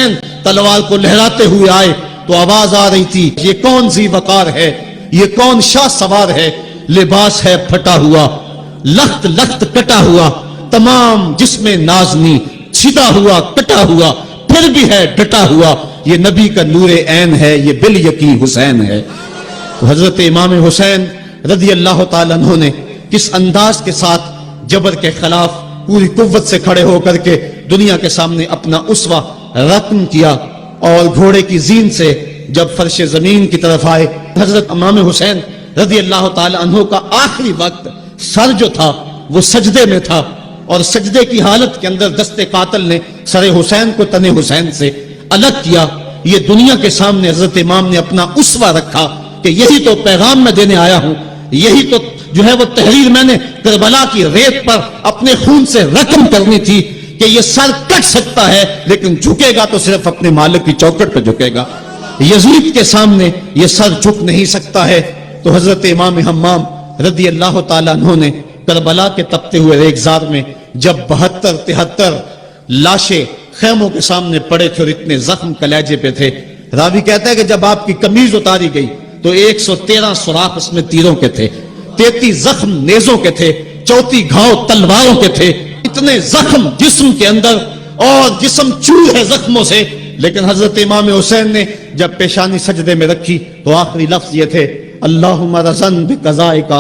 حسین تلوار کو لہراتے ہوئے آئے تو آواز آ رہی تھی، یہ کون ذی وقار ہے، یہ کون شاہ سوار ہے، لباس ہے پھٹا ہوا، لخت لخت کٹا ہوا، تمام جسم نازنی چھدا ہوا کٹا ہوا، پھر بھی ہے ڈٹا ہوا، یہ نبی کا نور عین ہے، یہ بالیقین حسین ہے۔ حضرت امام حسین رضی اللہ تعالیٰ عنہ نے کس انداز کے ساتھ جبر کے خلاف پوری قوت سے کھڑے ہو کر کے دنیا کے سامنے اپنا اسوہ رقم کیا، اور گھوڑے کی زین سے جب فرش زمین کی طرف آئے، حضرت امام حسین رضی اللہ تعالیٰ عنہ کا آخری وقت سر جو تھا وہ سجدے میں تھا، اور سجدے کی حالت کے اندر دست قاتل نے سر حسین کو تن حسین سے الگ کیا۔ یہ دنیا کے سامنے حضرت امام نے اپنا اسوہ رکھا کہ یہی تو پیغام میں دینے آیا ہوں، یہی تو جو ہے وہ تحریر میں نے کربلا کی ریت پر اپنے خون سے رقم کرنی تھی کہ یہ سر کٹ سکتا ہے لیکن جھکے گا تو صرف اپنے مالک کی چوکٹ پہ جھکے گا، یزید کے سامنے یہ سر جھک نہیں سکتا ہے۔ تو حضرت امام حمام رضی اللہ تعالیٰ عنہ نے کربلا کے تپتے ہوئے ریگزار میں جب 72-73 لاشیں خیموں کے سامنے پڑے تھے اور اتنے زخم کلیجے پہ تھے، راوی کہتا ہے کہ جب آپ کی قمیض اتاری گئی تو 113 سوراخ اس میں تیروں کے تھے، 33 زخم نیزوں کے تھے، 34 گھاؤ تلواروں کے تھے، اتنے زخم جسم کے اندر اور جسم چور ہے زخموں سے۔ لیکن حضرت امام حسین نے جب پیشانی سجدے میں رکھی تو آخری لفظ یہ تھے، اللہم رضن بقضائک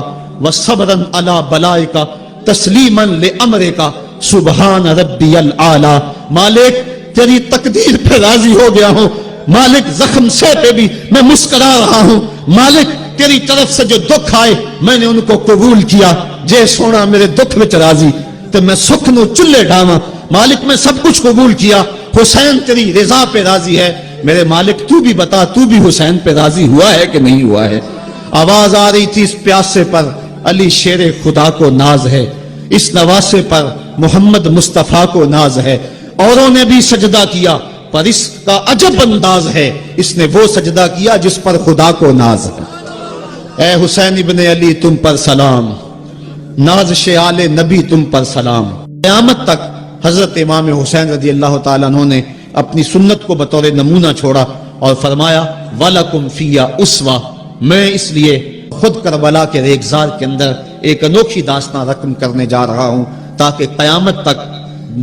وصبرن علی بلائک تسلیما لامرک سبحان ربی العالی۔ مالک تیری تقدیر پہ راضی ہو گیا ہوں، مالک زخم سے پہ بھی میں مسکرا رہا ہوں، مالک تیری طرف سے جو دکھ آئے میں نے ان کو قبول کیا، جے سونا میرے دکھ وچ راضی تو میں سکھ نو چلے ڈاواں، مالک میں سب کچھ قبول کیا، حسین تیری رضا پہ راضی ہے، میرے مالک تو بھی بتا تو بھی حسین پہ راضی ہوا ہے کہ نہیں ہوا ہے۔ آواز آ رہی تھی اس پیاسے پر علی شیر خدا کو ناز ہے، اس نواسے پر محمد مصطفیٰ کو ناز ہے، اوروں نے بھی سجدہ کیا پر اس کا عجب انداز ہے، اس نے وہ سجدہ کیا جس پر خدا کو ناز ہے۔ اے حسین ابن علی تم پر سلام، نازش آل نبی تم پر سلام۔ قیامت تک حضرت امام حسین رضی اللہ تعالیٰ عنہ نے اپنی سنت کو بطور نمونہ چھوڑا اور فرمایا وَلَكُمْ فِيَّ أُسْوَةٌ، میں اس لیے خود کربلا کے ریگزار کے اندر ایک انوکھی داستان رقم کرنے جا رہا ہوں تاکہ قیامت تک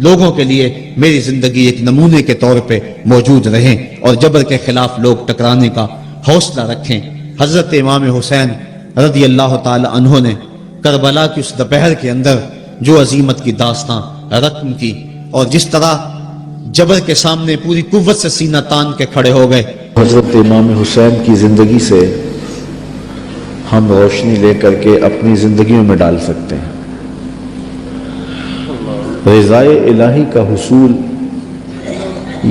لوگوں کے لیے میری زندگی ایک نمونے کے طور پہ موجود رہیں اور جبر کے خلاف لوگ ٹکرانے کا حوصلہ رکھیں۔ حضرت امام حسین رضی اللہ تعالی عنہ نے کربلا کی اس دوپہر کے اندر جو عظیمت کی داستان رقم کی اور جس طرح جبر کے سامنے پوری قوت سے سینہ تان کے کھڑے ہو گئے۔ حضرت امام حسین کی زندگی سے ہم روشنی لے کر کے اپنی زندگیوں میں ڈال سکتے ہیں۔ رضائے الہی کا حصول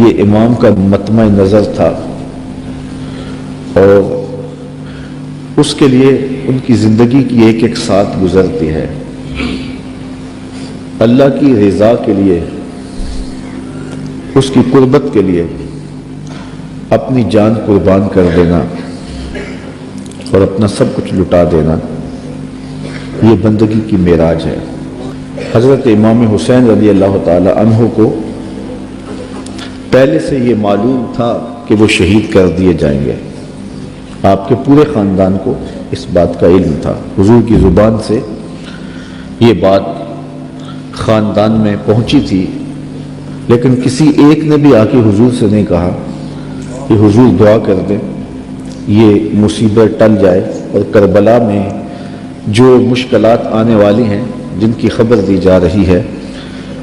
یہ امام کا مطمع نظر تھا اور اس کے لیے ان کی زندگی کی ایک ایک ساتھ گزرتی ہے۔ اللہ کی رضا کے لیے، اس کی قربت کے لیے اپنی جان قربان کر دینا اور اپنا سب کچھ لٹا دینا، یہ بندگی کی معراج ہے۔ حضرت امام حسین رضی اللہ تعالی عنہ کو پہلے سے یہ معلوم تھا کہ وہ شہید کر دیے جائیں گے، آپ کے پورے خاندان کو اس بات کا علم تھا۔ حضور کی زبان سے یہ بات خاندان میں پہنچی تھی، لیکن کسی ایک نے بھی آ کے حضور سے نہیں کہا کہ حضور دعا کر دیں یہ مصیبت ٹل جائے اور کربلا میں جو مشکلات آنے والی ہیں جن کی خبر دی جا رہی ہے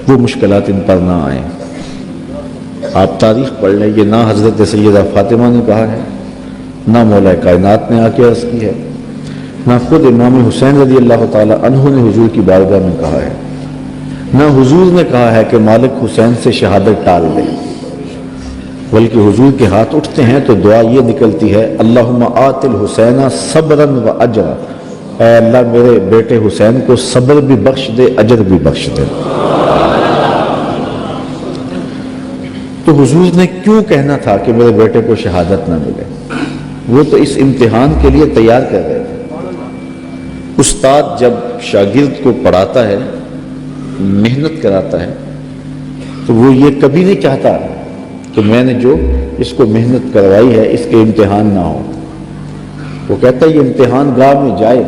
وہ مشکلات ان پر نہ آئیں۔ آپ تاریخ پڑھ لیں، یہ نہ حضرت سیدہ فاطمہ نے کہا ہے، نہ مولا کائنات نے آ کے عرض کی ہے، نہ خود امام حسین رضی اللہ تعالی عنہ نے حضور کی بارگاہ میں کہا ہے، نہ حضور نے کہا ہے کہ مالک حسین سے شہادت ٹال دے، بلکہ حضور کے ہاتھ اٹھتے ہیں تو دعا یہ نکلتی ہے اللہم آت الحسین صبرا و اجرا، اے اللہ میرے بیٹے حسین کو صبر بھی بخش دے، اجر بھی بخش دے۔ تو حضور نے کیوں کہنا تھا کہ میرے بیٹے کو شہادت نہ ملے؟ وہ تو اس امتحان کے لیے تیار کر رہے تھے۔ استاد جب شاگرد کو پڑھاتا ہے، محنت کراتا ہے، تو وہ یہ کبھی نہیں چاہتا کہ میں نے جو اس کو محنت کروائی ہے اس کے امتحان نہ ہو. وہ کہتا ہے یہ امتحان گاہ میں جائے،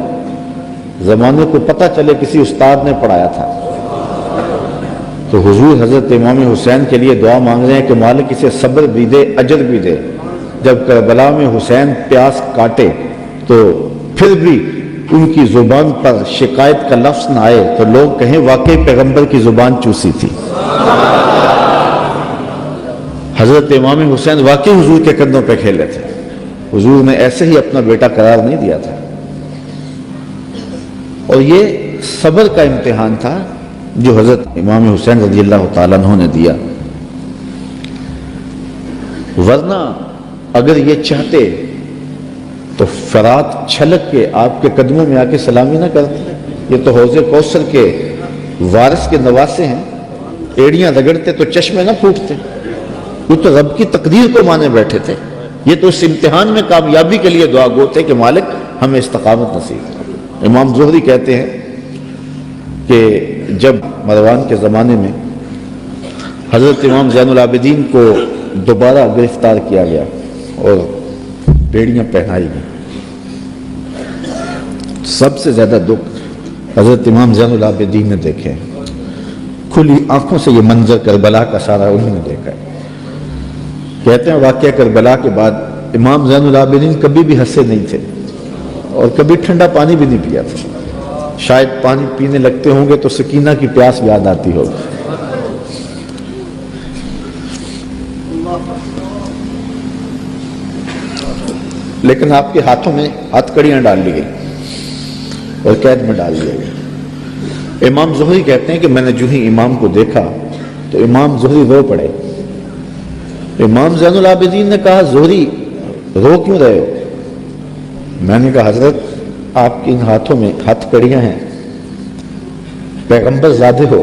زمانے کو پتہ چلے کسی استاد نے پڑھایا تھا. تو حضور حضرت امام حسین کے لیے دعا مانگ رہے ہیں کہ مالک اسے صبر بھی دے، اجر بھی دے. جب کربلا میں حسین پیاس کاٹے تو پھر بھی ان کی زبان پر شکایت کا لفظ نہ آئے تو لوگ کہیں واقعی پیغمبر کی زبان چوسی تھی. حضرت امام حسین واقعی حضور کے کندھوں پہ کھیلے تھے. حضور نے ایسے ہی اپنا بیٹا قرار نہیں دیا تھا. اور یہ صبر کا امتحان تھا جو حضرت امام حسین رضی اللہ تعالیٰ عنہ نے دیا. ورنہ اگر یہ چاہتے تو فرات چھلک کے آپ کے قدموں میں آ کے سلامی نہ کرتے. یہ تو حوض کوثر کے وارث کے نواسے ہیں، ایڑیاں رگڑتے تو چشمے نہ پھوٹتے. یہ تو رب کی تقدیر کو مانے بیٹھے تھے. یہ تو اس امتحان میں کامیابی کے لیے دعا گو تھے کہ مالک ہمیں استقامت نصیب کر. امام زہری کہتے ہیں کہ جب مروان کے زمانے میں حضرت امام زین العابدین کو دوبارہ گرفتار کیا گیا اور بیڑیاں پہنائی گئیں، سب سے زیادہ دکھ حضرت امام زین العابدین نے دیکھے. کھلی آنکھوں سے یہ منظر کربلا کا سارا انہوں نے دیکھا ہے. کہتے ہیں واقعہ کربلا کے بعد امام زین العابدین کبھی بھی ہنسے نہیں تھے اور کبھی ٹھنڈا پانی بھی نہیں پیا تھا. شاید پانی پینے لگتے ہوں گے تو سکینہ کی پیاس یاد آتی ہوگی. لیکن آپ کے ہاتھوں میں ہتھ کڑیاں ڈال لی گئی اور قید میں ڈال دیا گیا. امام زہری کہتے ہیں کہ میں نے جو ہی امام کو دیکھا تو امام زہری رو پڑے. امام زین العابدین نے کہا زہری رو کیوں رہے ہو؟ میں نے کہا حضرت آپ کے ان ہاتھوں میں ہتھ کڑیاں ہیں، پیغمبر زادے ہو،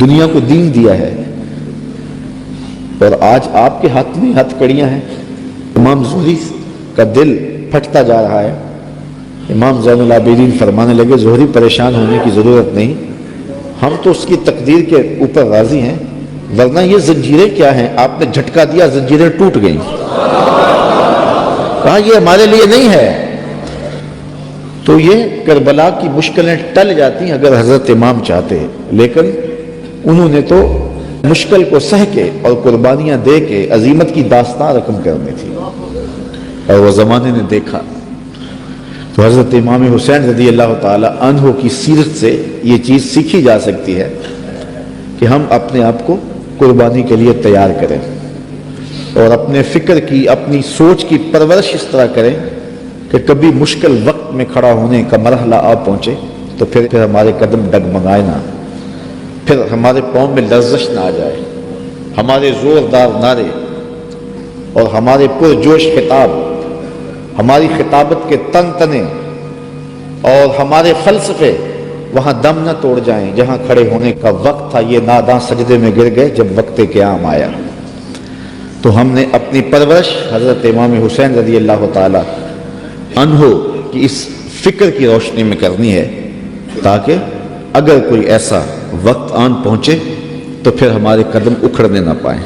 دنیا کو دین دیا ہے اور آج آپ کے ہاتھ میں ہتھ کڑیاں ہیں. امام زہری کا دل پھٹتا جا رہا ہے. امام زین العابدین فرمانے لگے زہری پریشان ہونے کی ضرورت نہیں، ہم تو اس کی تقدیر کے اوپر راضی ہیں، ورنہ یہ زنجیریں کیا ہیں؟ آپ نے جھٹکا دیا، زنجیریں ٹوٹ گئیں. کہا یہ ہمارے لیے نہیں ہے. تو یہ کربلا کی مشکلیں ٹل جاتی اگر حضرت امام چاہتے، لیکن انہوں نے تو مشکل کو سہ کے اور قربانیاں دے کے عظیمت کی داستان رقم کرنی تھی اور وہ زمانے نے دیکھا. تو حضرت امام حسین رضی اللہ تعالی عنہ کی سیرت سے یہ چیز سیکھی جا سکتی ہے کہ ہم اپنے آپ کو قربانی کے لیے تیار کریں اور اپنے فکر کی، اپنی سوچ کی پرورش اس طرح کریں کہ کبھی مشکل وقت میں کھڑا ہونے کا مرحلہ آ پہنچے تو پھر ہمارے قدم ڈگمگائے نہ، پھر ہمارے پاؤں میں لرزش نہ آ جائے. ہمارے زوردار نعرے اور ہمارے پرجوش خطاب، ہماری خطابت کے تن تنے اور ہمارے فلسفے وہاں دم نہ توڑ جائیں جہاں کھڑے ہونے کا وقت تھا. یہ ناداں سجدے میں گر گئے جب وقت قیام آیا. تو ہم نے اپنی پرورش حضرت امام حسین رضی اللہ تعالی عنہ کی اس فکر کی روشنی میں کرنی ہے تاکہ اگر کوئی ایسا وقت آن پہنچے تو پھر ہمارے قدم اکھڑنے نہ پائیں.